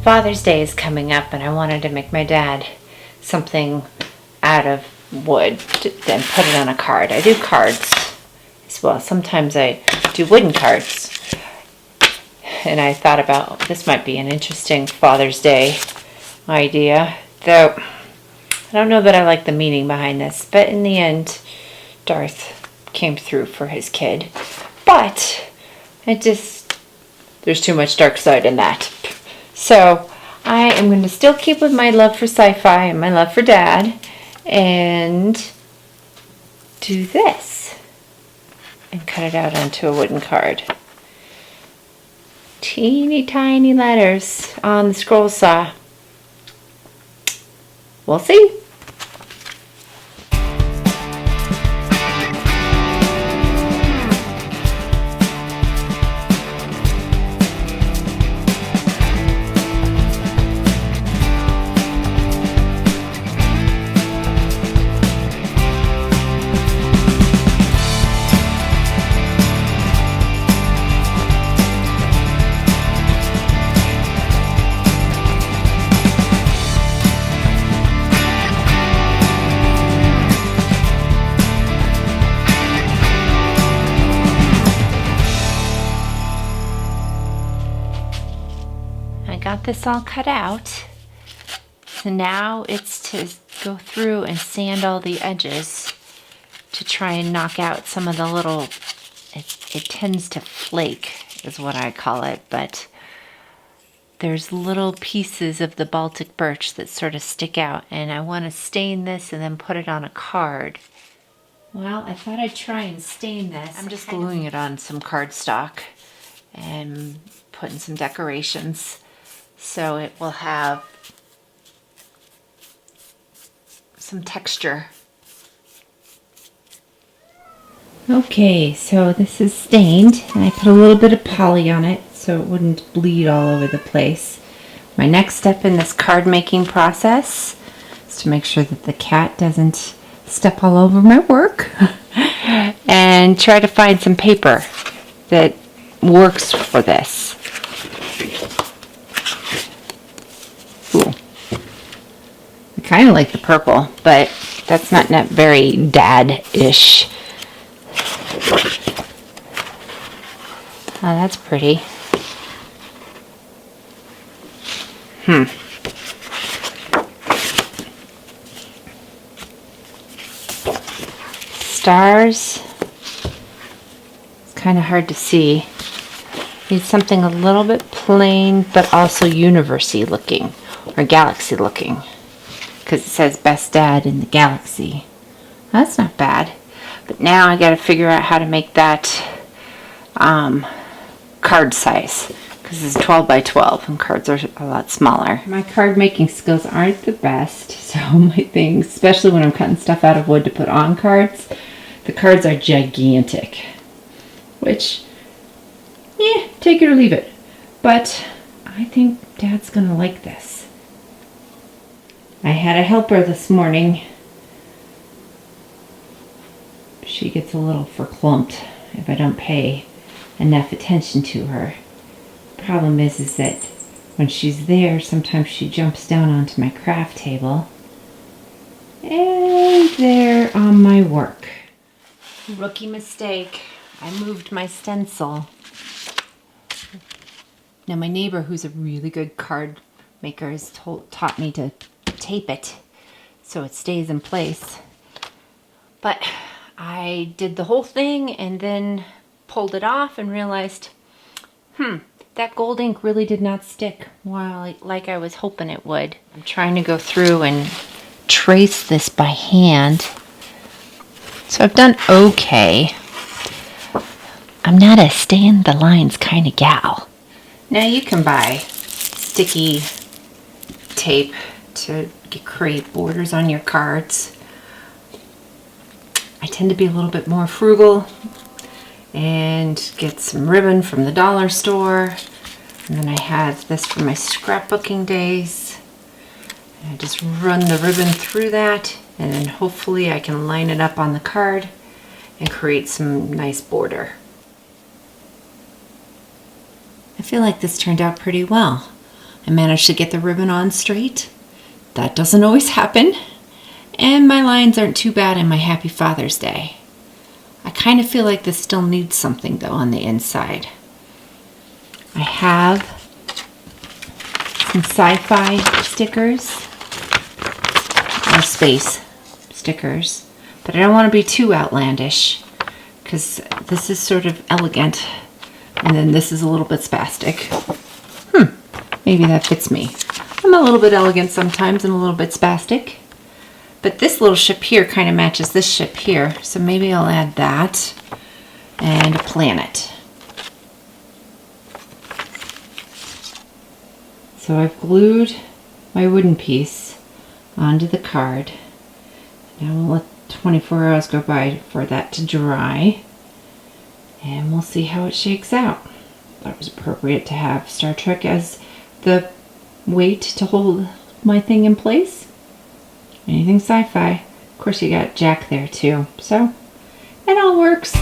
Father's Day is coming up, and I wanted to make my dad something out of wood and put it on a card. I do cards as well. Sometimes I do wooden cards. And I thought about this might be an interesting Father's Day idea. Though I don't know that I like the meaning behind this, but in the end, Darth came through for his kid. But there's too much dark side in that. So I am going to still keep with my love for sci-fi and my love for Dad and do this and cut it out onto a wooden card. Teeny tiny letters on the scroll saw. We'll see. Got this all cut out, so now it's to go through and sand all the edges to try and knock out some of the little, it tends to flake is what I call it, but there's little pieces of the Baltic birch that sort of stick out, and I want to stain this and then put it on a card. Well, I thought I'd try and stain this. I'm just gluing it on some cardstock and putting some decorations so it will have some texture. Okay, so this is stained, and I put a little bit of poly on it so it wouldn't bleed all over the place. My next step in this card making process is to make sure that the cat doesn't step all over my work and try to find some paper that works for this. Ooh. I kind of like the purple, but that's not very dad-ish. Oh, that's pretty. Stars. It's kind of hard to see. Need something a little bit plain, but also university looking, or galaxy looking, because it says best dad in the galaxy. That's not bad. But now I got to figure out how to make that card size, because it's 12 by 12 and cards are a lot smaller. My card making skills aren't the best, so my things, especially when I'm cutting stuff out of wood to put on cards, the cards are gigantic, which, yeah, take it or leave it. But I think Dad's gonna like this. I had a helper this morning. She gets a little verklempt if I don't pay enough attention to her. Problem is that when she's there, sometimes she jumps down onto my craft table and there on my work. Rookie mistake. I moved my stencil. Now my neighbor, who's a really good card maker, has taught me to tape it so it stays in place. But I did the whole thing and then pulled it off and realized, that gold ink really did not stick like I was hoping it would. I'm trying to go through and trace this by hand. So I've done okay. I'm not a stay in the lines kind of gal. Now you can buy sticky tape to create borders on your cards. I tend to be a little bit more frugal and get some ribbon from the dollar store. And then I have this for my scrapbooking days. And I just run the ribbon through that, and then hopefully I can line it up on the card and create some nice border. I feel like this turned out pretty well. I managed to get the ribbon on straight. That doesn't always happen. And my lines aren't too bad in my Happy Father's Day. I kind of feel like this still needs something though on the inside. I have some sci-fi stickers, or space stickers, but I don't want to be too outlandish because this is sort of elegant and then this is a little bit spastic. Maybe that fits me. I'm a little bit elegant sometimes and a little bit spastic. But this little ship here kind of matches this ship here. So maybe I'll add that and a planet. So I've glued my wooden piece onto the card. Now we'll let 24 hours go by for that to dry. And we'll see how it shakes out. Thought it was appropriate to have Star Trek as the weight to hold my thing in place. Anything sci-fi. Of course you got Jack there too. So it all works.